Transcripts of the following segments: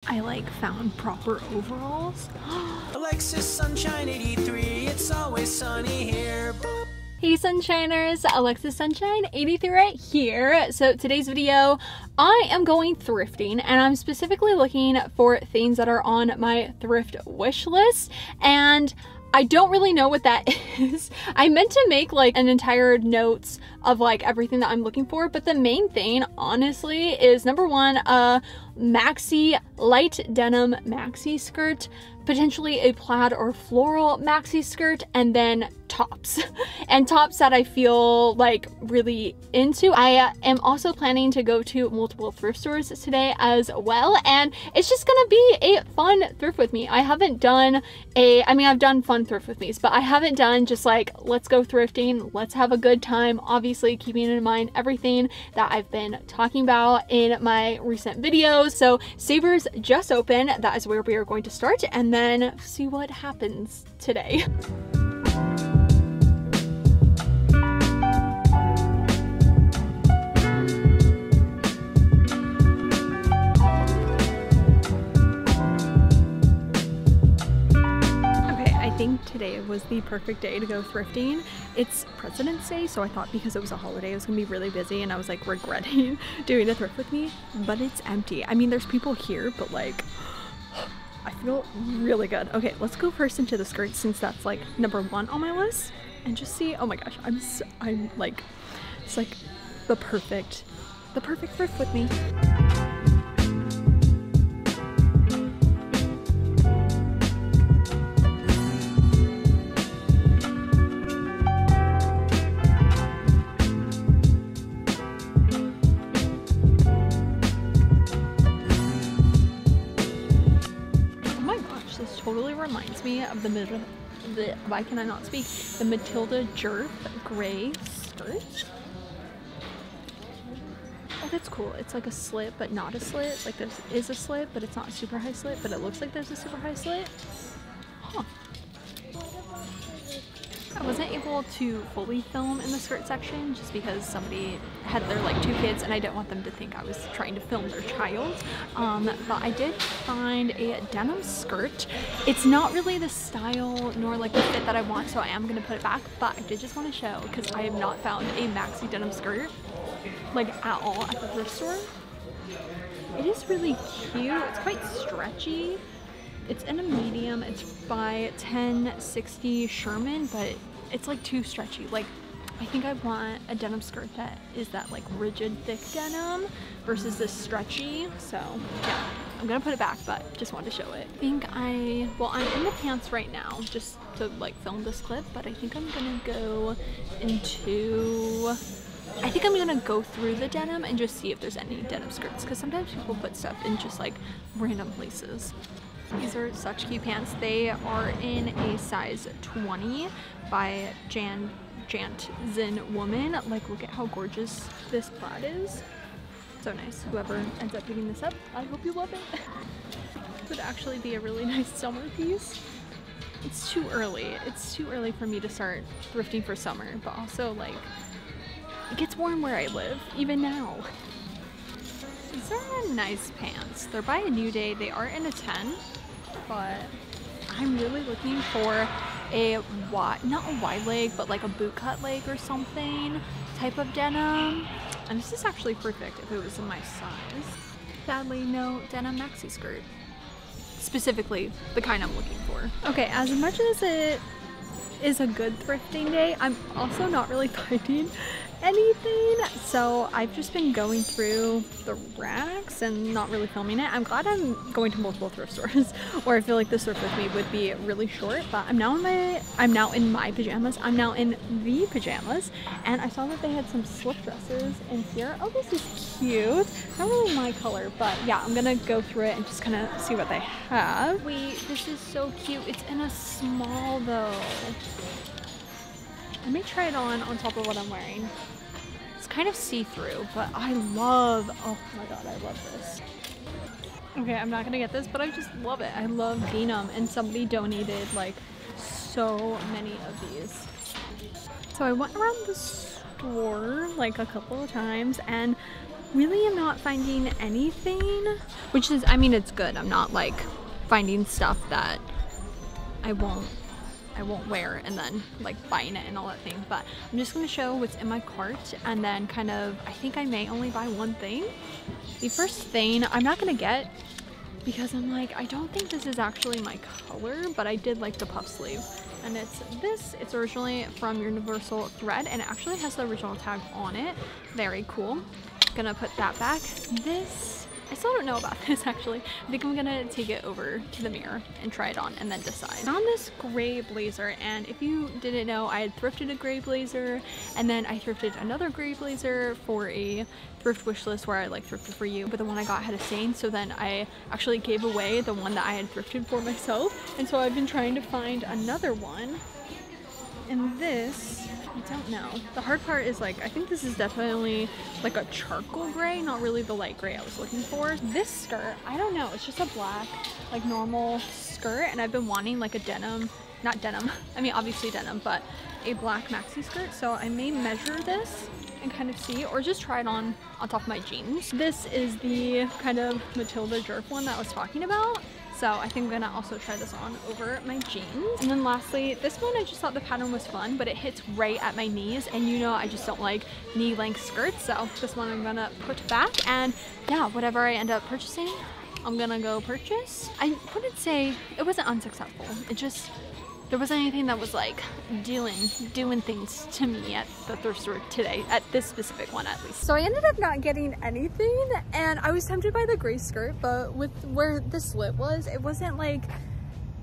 I like found proper overalls. Alexis Sunshine 83, it's always sunny here. Boop. Hey Sunshiners, Alexis Sunshine 83 right here. So today's video, I am going thrifting and I'm specifically looking for things that are on my thrift wish list, and I don't really know what that is. I meant to make like an entire notes of like everything that I'm looking for, but the main thing honestly is number one, a maxi light denim maxi skirt, potentially a plaid or floral maxi skirt, and then tops and tops that I feel like really into. I am also planning to go to multiple thrift stores today as well, and it's just gonna be a fun thrift with me. I haven't done I've done fun thrift with me's, but I haven't done just like, let's go thrifting, let's have a good time, obviously keeping in mind everything that I've been talking about in my recent videos. So Savers just opened, that is where we are going to start, and then see what happens today. I think today was the perfect day to go thrifting. It's President's Day, so I thought because it was a holiday it was gonna be really busy, and I was like regretting doing a thrift with me, but it's empty. I mean, there's people here, but like I feel really good. Okay, let's go first into the skirts since that's like number one on my list, and just see. Oh my gosh, I'm like, it's like the perfect thrift with me. Totally reminds me of why can I not speak? The Matilda Jerf gray skirt. Oh, that's cool. It's like a slit, but not a slit. Like there is a slit, but it's not a super high slit, but it looks like there's a super high slit. Huh. I wasn't able to fully film in the skirt section just because somebody had their like 2 kids and I didn't want them to think I was trying to film their child. But I did find a denim skirt. It's not really the style nor like the fit that I want, so I am gonna put it back, but I did just want to show because I have not found a maxi denim skirt like at all at the thrift store. It is really cute. It's quite stretchy. It's in a medium. It's by 1060 Sherman, but it's like too stretchy. Like, I think I want a denim skirt that is that like rigid, thick denim versus this stretchy. So yeah, I'm gonna put it back, but just wanted to show it. I'm in the pants right now just to like film this clip, but I think I'm gonna go go through the denim and just see if there's any denim skirts, because sometimes people put stuff in just like random places. These are such cute pants. They are in a size 20 by Zin Woman. Like, look at how gorgeous this plaid is. So nice. Whoever ends up picking this up, I hope you love it. Would actually be a really nice summer piece. It's too early. It's too early for me to start thrifting for summer, but also like it gets warm where I live, even now. These are nice pants. They're by A New Day. They are in a 10, but I'm really looking for a not a wide leg, but like a boot cut leg or something type of denim. And this is actually perfect if it was in my size. Sadly, no denim maxi skirt. Specifically, the kind I'm looking for. Okay, as much as it is a good thrifting day, I'm also not really finding anything, so I've just been going through the racks and not really filming it. I'm glad I'm going to multiple thrift stores or I feel like this thrift with me would be really short, but I'm now in my pajamas. I'm now in the pajamas, and I saw that they had some slip dresses in here. Oh, this is cute. Not really my color, but yeah, I'm gonna go through it and just kind of see what they have. Wait, this is so cute. It's in a small though. I may try it on top of what I'm wearing. It's kind of see-through, but oh my god, I love this. Okay, I'm not gonna get this, but I just love it. I love denim, and somebody donated like so many of these. So I went around the store like a couple of times, and really am not finding anything, which is, I mean, it's good. I'm not like finding stuff that I won't wear and then like buying it and all that thing, but I'm just gonna show what's in my cart and then kind of, I think I may only buy one thing. The first thing I'm not gonna get because I'm like, I don't think this is actually my color, but I did like the puff sleeve, and it's this. It's originally from Universal Thread and it actually has the original tag on it. Very cool. Gonna put that back. This, I still don't know about this actually. I think I'm gonna take it over to the mirror and try it on and then decide. I found this gray blazer, and if you didn't know, I had thrifted a gray blazer and then I thrifted another gray blazer for a thrift wish list where I like thrifted for you, but the one I got had a stain, so then I actually gave away the one that I had thrifted for myself, and so I've been trying to find another one. And this, I don't know. The hard part is like, I think this is definitely like a charcoal gray, not really the light gray I was looking for. This skirt, I don't know, it's just a black, like normal skirt, and I've been wanting like a denim, not denim, I mean obviously denim, but a black maxi skirt, so I may measure this and kind of see, or just try it on top of my jeans. This is the kind of Matilda jerk one that I was talking about. So I think I'm gonna also try this on over my jeans. And then lastly, this one, I just thought the pattern was fun, but it hits right at my knees, and you know I just don't like knee-length skirts, so this one I'm gonna put back, and yeah, whatever I end up purchasing, I'm gonna go purchase. I wouldn't say it wasn't unsuccessful. It just, there wasn't anything that was like doing things to me at the thrift store today, at this specific one at least. So I ended up not getting anything, and I was tempted by the gray skirt, but with where the slit was, it wasn't like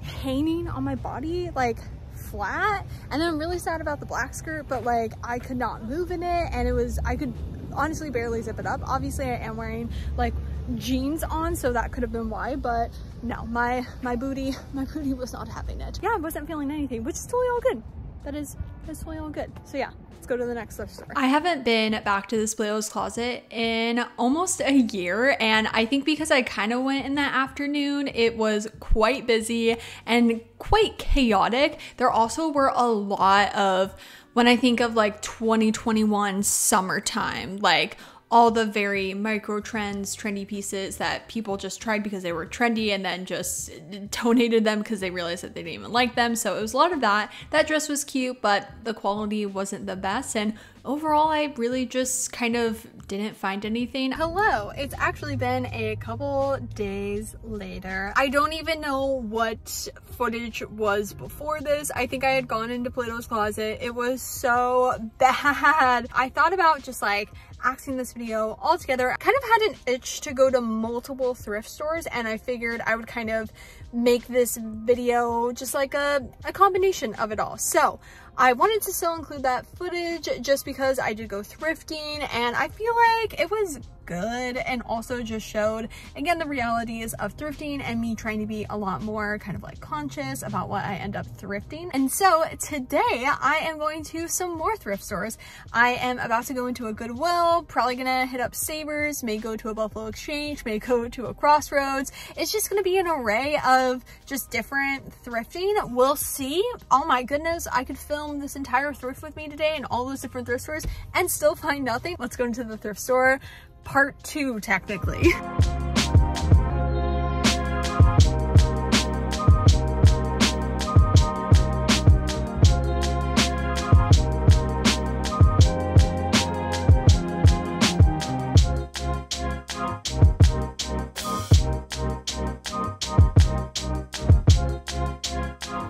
hanging on my body like flat. And then I'm really sad about the black skirt, but like I could not move in it, and it was, I could honestly barely zip it up. Obviously I am wearing like jeans on, so that could have been why, but no, my booty was not having it. Yeah, I wasn't feeling anything, which is totally all good. That's totally all good. So yeah, let's go to the next thrift store. I haven't been back to this Plato's Closet in almost a year, and I think because I kind of went in that afternoon, it was quite busy and quite chaotic. There also were a lot of, when I think of like 2021 summertime, like all the very micro trends, trendy pieces that people just tried because they were trendy and then just donated them because they realized that they didn't even like them. So it was a lot of that. That dress was cute, but the quality wasn't the best. And overall, I really just kind of didn't find anything. Hello, it's actually been a couple days later. I don't even know what footage was before this. I think I had gone into Plato's Closet. It was so bad. I thought about just like axing this video altogether. I kind of had an itch to go to multiple thrift stores, and I figured I would kind of make this video just like a combination of it all. So I wanted to still include that footage just because I did go thrifting, and I feel like it was good and also just showed again the realities of thrifting and me trying to be a lot more kind of like conscious about what I end up thrifting. And so today I am going to some more thrift stores. I am about to go into a Goodwill, probably gonna hit up Savers, may go to a Buffalo Exchange, may go to a Crossroads. It's just gonna be an array of just different thrifting. We'll see. Oh my goodness, I could film this entire thrift with me today and all those different thrift stores and still find nothing. Let's go into the thrift store. Part 2, technically.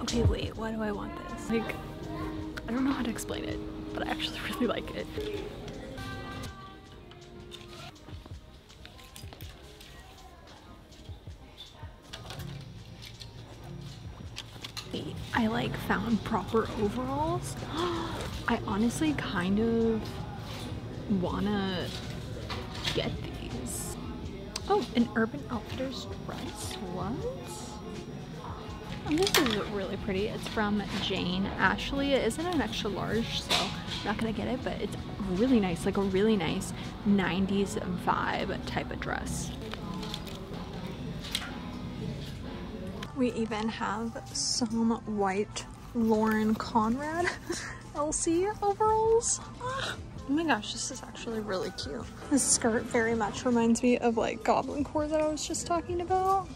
Okay, wait, why do I want this? Like, I don't know how to explain it, but I actually really like it. I like found proper overalls. I honestly kind of wanna get these. Oh, an Urban Outfitters dress. What? And this is really pretty. It's from Jane Ashley. It isn't an extra large, so I'm not gonna get it, but it's really nice, like a really nice 90s vibe type of dress. We even have some white Lauren Conrad LC overalls. Oh my gosh, this is actually really cute. This skirt very much reminds me of like goblin core that I was just talking about.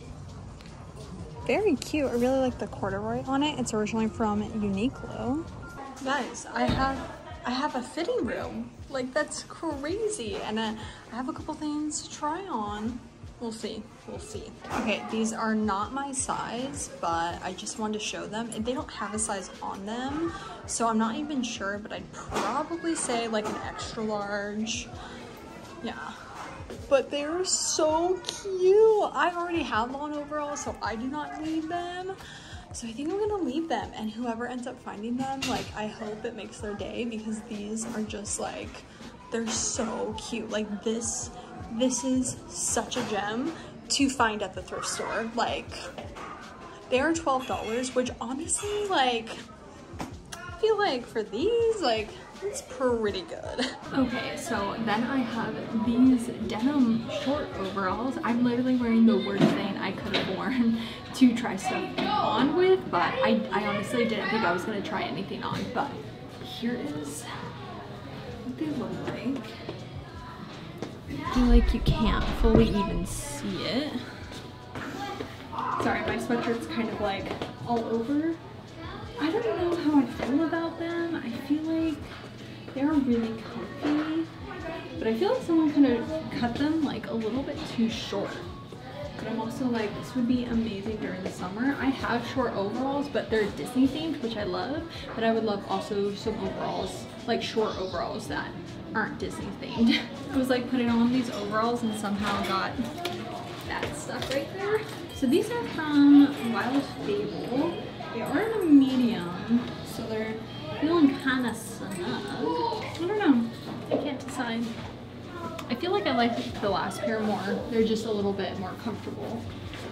Very cute. I really like the corduroy on it. It's originally from Uniqlo. Guys, I have a fitting room. Like, that's crazy. And I have a couple things to try on. We'll see. We'll see. Okay, these are not my size, but I just wanted to show them. They don't have a size on them, so I'm not even sure, but I'd probably say like an extra large. Yeah. But they're so cute. I already have on overalls, so I do not need them. So I think I'm gonna leave them, and whoever ends up finding them, like, I hope it makes their day, because these are just like, they're so cute. Like, this is such a gem to find at the thrift store. Like, they are $12, which honestly, like, I feel like for these, like, it's pretty good. Okay, so then I have these denim short overalls. I'm literally wearing the worst thing I could have worn to try stuff on with, but I honestly didn't think I was gonna try anything on. But here is what they look like. I feel like you can't fully even see it. Sorry, my sweatshirt's kind of like all over. I don't know how I feel about them. I feel like they're really comfy, but I feel like someone kind of cut them like a little bit too short. But I'm also like, this would be amazing during the summer. I have short overalls, but they're Disney themed, which I love. But I would love also some overalls, like short overalls that aren't Disney themed. I was like putting on these overalls and somehow got that stuff right there. So these are from Wild Fable. They are in a medium, so they're feeling kind of snug. I don't know. I can't decide. I feel like I like the last pair more. They're just a little bit more comfortable.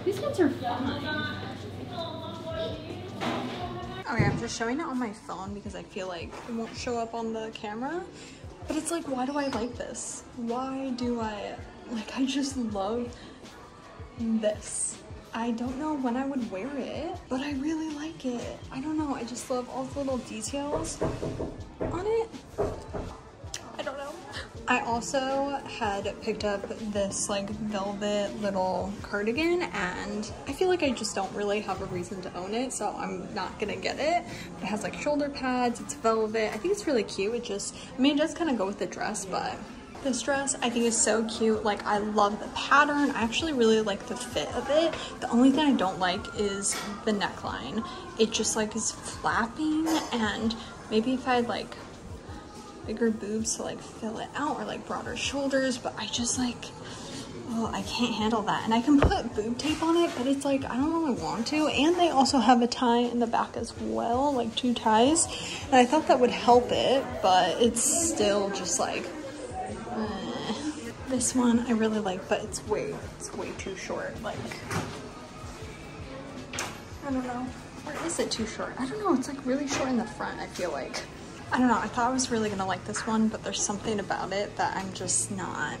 These ones are fine. Okay, I'm just showing it on my phone because I feel like it won't show up on the camera. But it's like, why do I like this? Why do I, like, I just love this. I don't know when I would wear it, but I really like it. I don't know, I just love all the little details on it. I don't know. I also had picked up this like velvet little cardigan, and I feel like I just don't really have a reason to own it, so I'm not gonna get it. It has like shoulder pads, it's velvet. I think it's really cute. It just, I mean, it does kind of go with the dress, but this dress I think is so cute. Like, I love the pattern. I actually really like the fit of it. The only thing I don't like is the neckline. It just like is flapping, and maybe if I had like bigger boobs to like fill it out, or like broader shoulders, but I just like, oh, I can't handle that. And I can put boob tape on it, but it's like, I don't really want to. And they also have a tie in the back as well, like 2 ties. And I thought that would help it, but it's still just like, This one I really like, but it's way too short. Like, I don't know. Or is it too short? I don't know. It's like really short in the front, I feel like. I don't know. I thought I was really gonna like this one, but there's something about it that I'm just not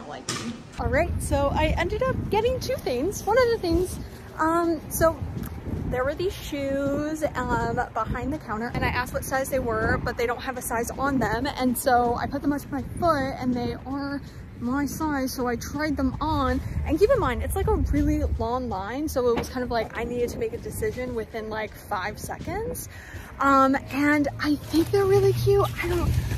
liking. All right, so I ended up getting 2 things. One of the things, so there were these shoes behind the counter, and I asked what size they were, but they don't have a size on them. And so I put them up to my foot, and they are my size, so I tried them on. And keep in mind, it's like a really long line, so it was kind of like I needed to make a decision within like 5 seconds. And I think they're really cute.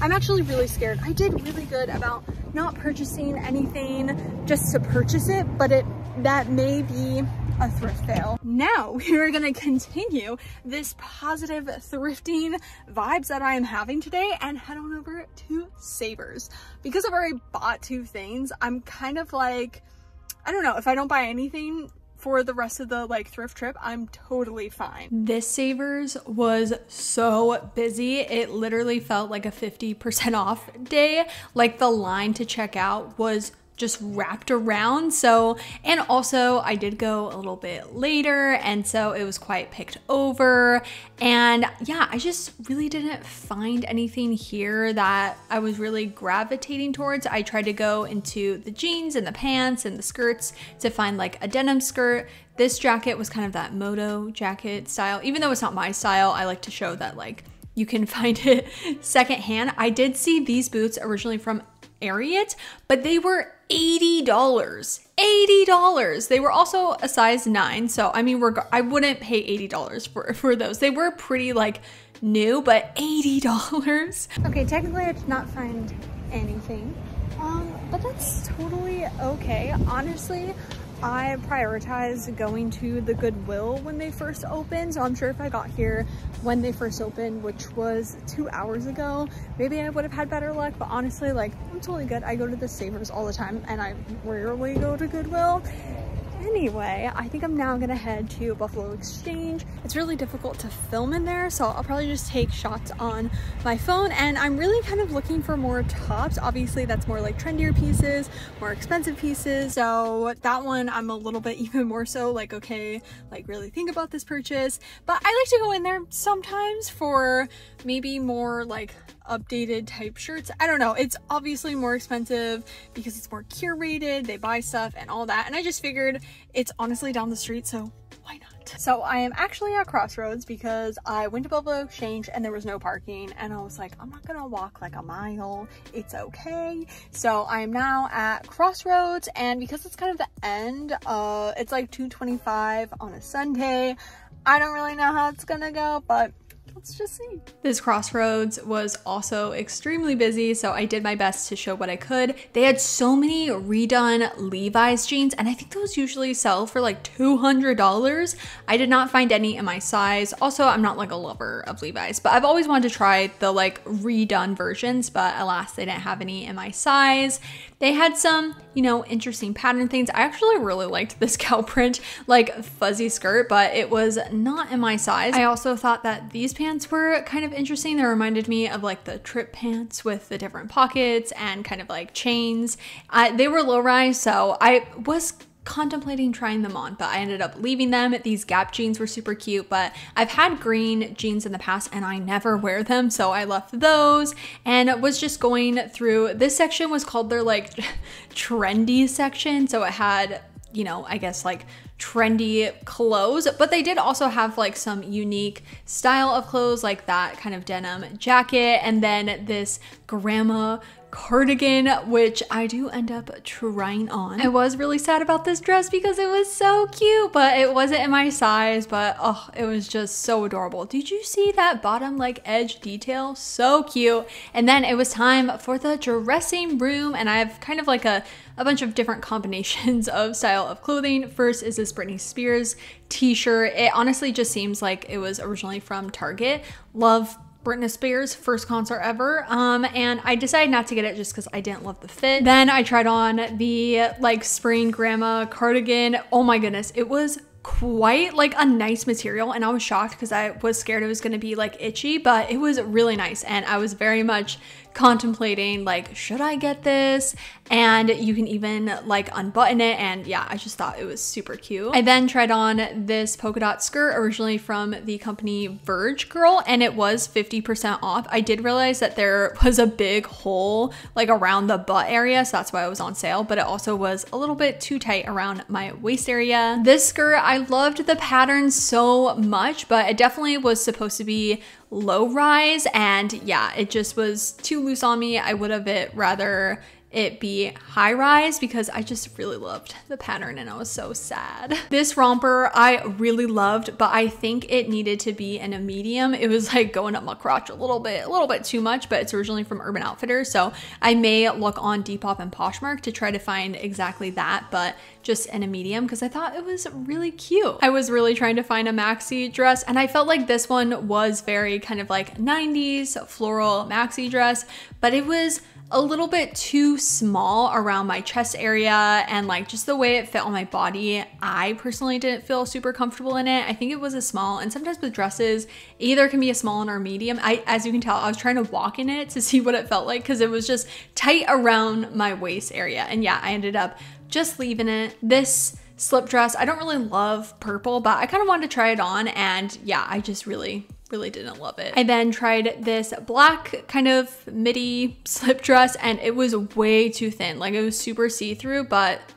I'm actually really scared. I did really good about not purchasing anything just to purchase it, but that may be a thrift fail. Now we are gonna continue this positive thrifting vibes that I am having today and head on over to Savers. Because I've already bought 2 things, I'm kind of like, I don't know, if I don't buy anything for the rest of the like thrift trip, I'm totally fine. This Savers was so busy. It literally felt like a 50% off day. Like, the line to check out was just wrapped around. So, and also I did go a little bit later, and so it was quite picked over. And yeah, I just really didn't find anything here that I was really gravitating towards. I tried to go into the jeans and the pants and the skirts to find like a denim skirt. This jacket was kind of that moto jacket style. Even though it's not my style, I like to show that like you can find it secondhand. I did see these boots originally from Ariat, but they were $80. $80. They were also a size 9. So I mean, I wouldn't pay $80 for those. They were pretty like new, but $80. Okay, technically I did not find anything, but that's totally okay. Honestly, I prioritize going to the Goodwill when they first opened, so I'm sure if I got here when they first opened, which was 2 hours ago, maybe I would have had better luck. But honestly, like, I'm totally good. I go to the Savers all the time and I rarely go to Goodwill. Anyway, I think I'm now gonna head to Buffalo Exchange. It's really difficult to film in there, so I'll probably just take shots on my phone, and I'm really kind of looking for more tops. Obviously that's more like trendier pieces, more expensive pieces, so that one I'm a little bit even more so like, okay, like really think about this purchase. But I like to go in there sometimes for maybe more like updated type shirts. I don't know, it's obviously more expensive because it's more curated, they buy stuff and all that, and I just figured it's honestly down the street, so why not? So I am actually at Crossroads because I went to Buffalo Exchange and there was no parking, and I was like, I'm not gonna walk like a mile, it's okay. So I am now at Crossroads, and because it's kind of the end, it's like 2:25 on a Sunday. I don't really know how it's gonna go, but let's just see. This Crossroads was also extremely busy, so I did my best to show what I could. They had so many redone Levi's jeans, and I think those usually sell for like $200. I did not find any in my size. Also, I'm not like a lover of Levi's, but I've always wanted to try the like redone versions, but alas, they didn't have any in my size. They had some, you know, interesting pattern things. I actually really liked this cow print, like fuzzy skirt, but it was not in my size. I also thought that these pants were kind of interesting. They reminded me of like the trip pants with the different pockets and kind of like chains. They were low rise, so I was contemplating trying them on, but I ended up leaving them. These Gap jeans were super cute, but I've had green jeans in the past and I never wear them, so I left those and was just going through. This section was called their like trendy section, so it had, you know, I guess like trendy clothes, but they did also have like some unique style of clothes, like that kind of denim jacket, and then this grandma cardigan, which I do end up trying on. I was really sad about this dress because it was so cute, but it wasn't in my size, but oh, it was just so adorable. Did you see that bottom like edge detail? So cute. And then it was time for the dressing room, and I have kind of like a bunch of different combinations of style of clothing. First is this Britney Spears t-shirt. It honestly just seems like it was originally from Target. Love Britney Spears' first concert ever, and I decided not to get it just because I didn't love the fit. Then I tried on the like spring grandma cardigan. Oh my goodness, it was quite like a nice material, and I was shocked because I was scared it was going to be like itchy, but it was really nice, and I was very much contemplating like, should I get this? And you can even like unbutton it, and yeah, I just thought it was super cute. I then tried on this polka dot skirt originally from the company Verge Girl, and it was 50% off. I did realize that there was a big hole like around the butt area, so that's why it was on sale, but it also was a little bit too tight around my waist area. This skirt, I loved the pattern so much, but it definitely was supposed to be low rise, and yeah, it just was too loose on me. I would have rather it be high rise because I just really loved the pattern and I was so sad. This romper I really loved, but I think it needed to be in a medium. It was like going up my crotch a little bit too much, but it's originally from Urban Outfitters, so I may look on Depop and Poshmark to try to find exactly that, but just in a medium because I thought it was really cute. I was really trying to find a maxi dress, and I felt like this one was very kind of like 90s floral maxi dress, but it was a little bit too small around my chest area, and like just the way it fit on my body, I personally didn't feel super comfortable in it. I think it was a small, and sometimes with dresses, either can be a small or a medium. As you can tell, I was trying to walk in it to see what it felt like because it was just tight around my waist area, and yeah, I ended up just leaving it. This slip dress, I don't really love purple, but I kind of wanted to try it on, and yeah, I just really didn't love it. I then tried this black kind of midi slip dress, and it was way too thin. Like, it was super see-through,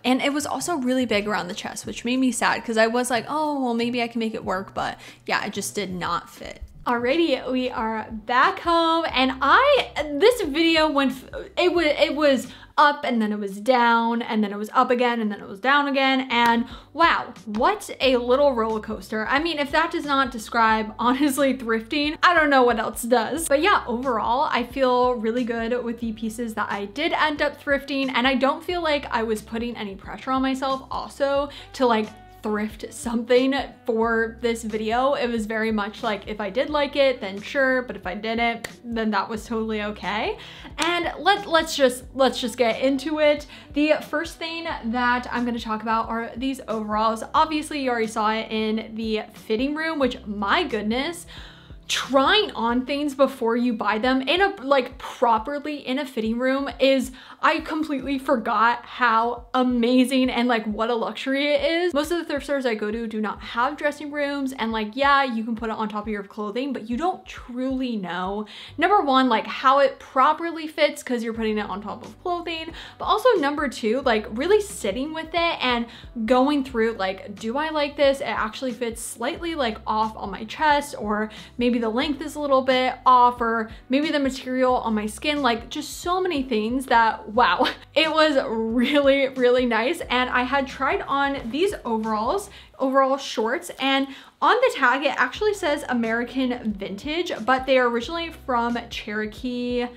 and it was also really big around the chest, which made me sad because I was like, oh, well, maybe I can make it work, but yeah, it just did not fit Alrighty, we are back home, and this video went, it was up and then it was down and then it was up again and then it was down again, and wow, what a little roller coaster. I mean, if that does not describe, honestly, thrifting, I don't know what else does. But yeah, overall, I feel really good with the pieces that I did end up thrifting, and I don't feel like I was putting any pressure on myself also to like thrift something for this video. It was very much like, if I did like it, then sure, but if I didn't, then that was totally okay. And let's just get into it. The first thing that I'm going to talk about are these overalls. Obviously, you already saw it in the fitting room, which, my goodness, trying on things before you buy them in a properly in a fitting room is, I completely forgot how amazing and like what a luxury it is. Most of the thrift stores I go to do not have dressing rooms, and like, yeah, you can put it on top of your clothing, but you don't truly know, number one, like how it properly fits because you're putting it on top of clothing, but also number two, like really sitting with it and going through like, do I like this? It actually fits slightly like off on my chest, or maybe the length is a little bit off, or maybe the material on my skin, like just so many things that, wow, it was really, really nice. And I had tried on these overall shorts, and on the tag, it actually says American vintage, but they are originally from Cherokee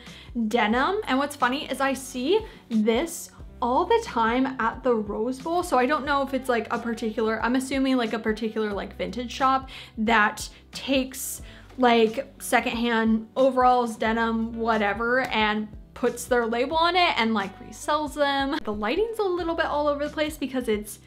denim. And what's funny is I see this all the time at the Rose Bowl. So I don't know if it's like a particular, I'm assuming like a particular like vintage shop that takes like secondhand overalls, denim, whatever, and puts their label on it and like resells them. The lighting's a little bit all over the place because it's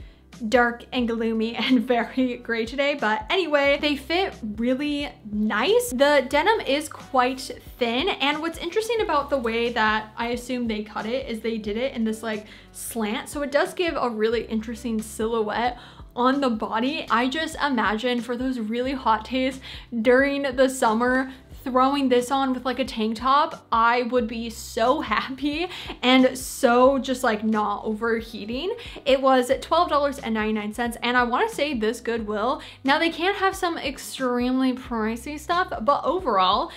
dark and gloomy and very gray today, but anyway, they fit really nice. The denim is quite thin, and what's interesting about the way that I assume they cut it is they did it in this like slant, so it does give a really interesting silhouette on the body. I just imagine for those really hot days during the summer, throwing this on with like a tank top, I would be so happy and so just like not overheating. It was $12.99, and I want to say this Goodwill, now they can have some extremely pricey stuff, but overall,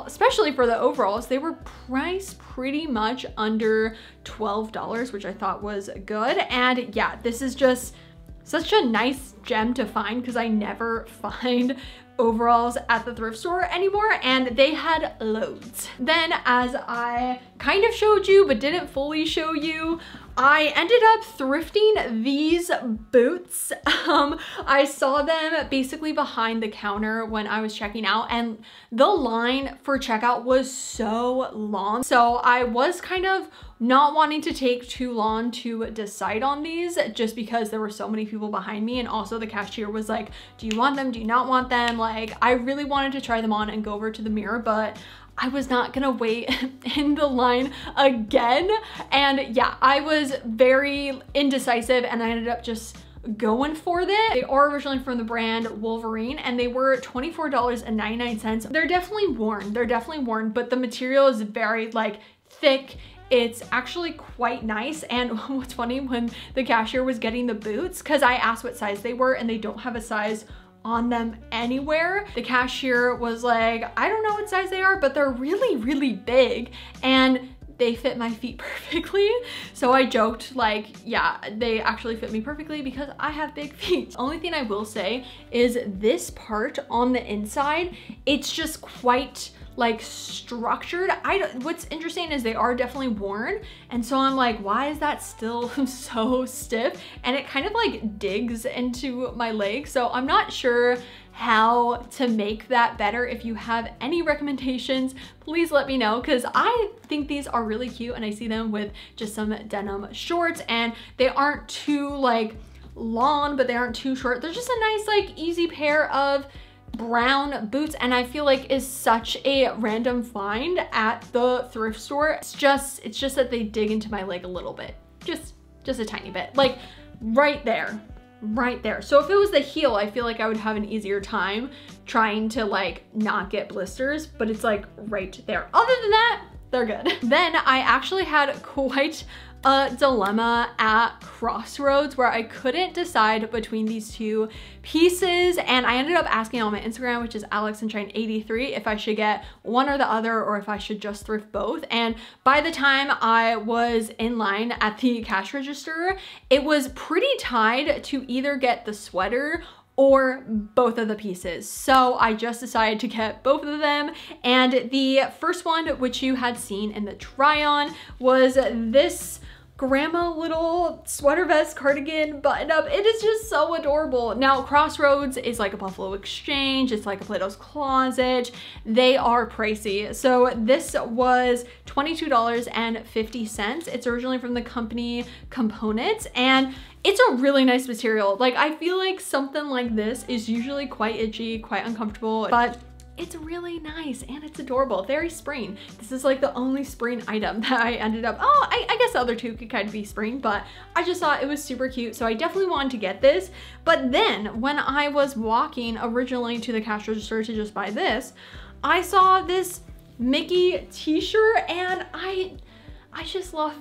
especially for the overalls, they were priced pretty much under $12, which I thought was good. And yeah, this is just such a nice gem to find because I never find overalls at the thrift store anymore, and they had loads. Then, as I kind of showed you but didn't fully show you, I ended up thrifting these boots. I saw them basically behind the counter when I was checking out, and the line for checkout was so long. So I was kind of not wanting to take too long to decide on these just because there were so many people behind me, and also the cashier was like, do you want them? Do you not want them? Like, I really wanted to try them on and go over to the mirror, but I was not gonna wait in the line again. And yeah, I was very indecisive, and I ended up just going for them. They are originally from the brand Wolverine, and they were $24.99. They're definitely worn, but the material is very like thick. It's actually quite nice. And what's funny, when the cashier was getting the boots, because I asked what size they were and they don't have a size on them anywhere, the cashier was like, I don't know what size they are, but they're really, really big and they fit my feet perfectly. So I joked like, yeah, they actually fit me perfectly because I have big feet. Only thing I will say is this part on the inside, it's just quite like structured. What's interesting is they are definitely worn, and so I'm like, why is that still so stiff? And it kind of like digs into my leg, so I'm not sure how to make that better. If you have any recommendations, please let me know, because I think these are really cute, and I see them with just some denim shorts, and they aren't too like long, but they aren't too short. They're just a nice like easy pair of brown boots, and I feel like is such a random find at the thrift store. It's just that they dig into my leg a little bit, just a tiny bit, like right there. So if it was the heel, I feel like I would have an easier time trying to like not get blisters, but it's like right there. Other than that, they're good. Then I actually had quite a dilemma at crossroads where I couldn't decide between these two pieces, and I ended up asking on my Instagram, which is alexsunshine83, if I should get one or the other or if I should just thrift both. And by the time I was in line at the cash register, it was pretty tied to either get the sweater or both of the pieces. So I just decided to get both of them. And the first one, which you had seen in the try on, was this grandma little sweater vest cardigan button up. It is just so adorable. Now, Crossroads is like a Buffalo Exchange. It's like a Plato's Closet. They are pricey. So this was $22.50. It's originally from the company Components, and it's a really nice material. Like, I feel like something like this is usually quite itchy, quite uncomfortable, but it's really nice and it's adorable. Very spring. This is like the only spring item that I ended up, I guess the other two could kind of be spring, but I just thought it was super cute. So I definitely wanted to get this. But then when I was walking originally to the cash register to just buy this, I saw this Mickey t-shirt, and I just love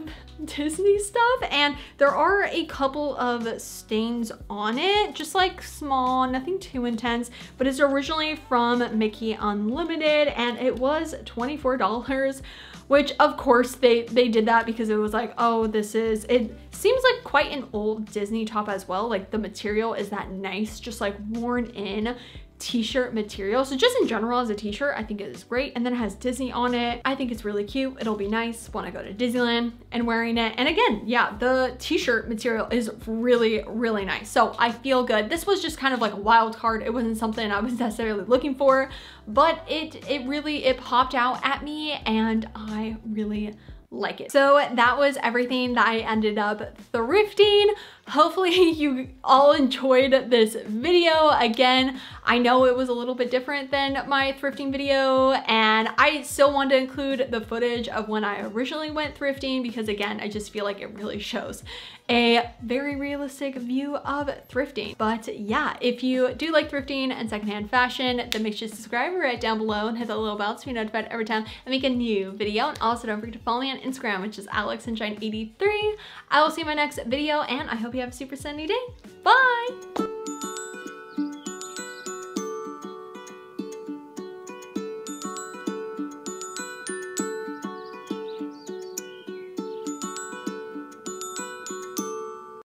Disney stuff, and there are a couple of stains on it, just like small, nothing too intense, but it's originally from Mickey Unlimited, and it was $24, which of course they did that because it was like, oh, it seems like quite an old Disney top as well. Like, the material is that nice, just like worn in t-shirt material. So just in general as a t-shirt, I think it is great. And then it has Disney on it. I think it's really cute. It'll be nice when I go to Disneyland and wearing it. And again, yeah, the t-shirt material is really, really nice. So I feel good. This was just kind of like a wild card. It wasn't something I was necessarily looking for, but it popped out at me and I really like it. So that was everything that I ended up thrifting. Hopefully you all enjoyed this video. Again, I know it was a little bit different than my thrifting video, and I still wanted to include the footage of when I originally went thrifting because, again, I just feel like it really shows a very realistic view of thrifting. But yeah, if you do like thrifting and secondhand fashion, then make sure to subscribe right down below and hit that little bell to be notified every time I make a new video. And also don't forget to follow me on Instagram, which is alexsunshine83. I will see you in my next video, and I hope you have a super sunny day. Bye!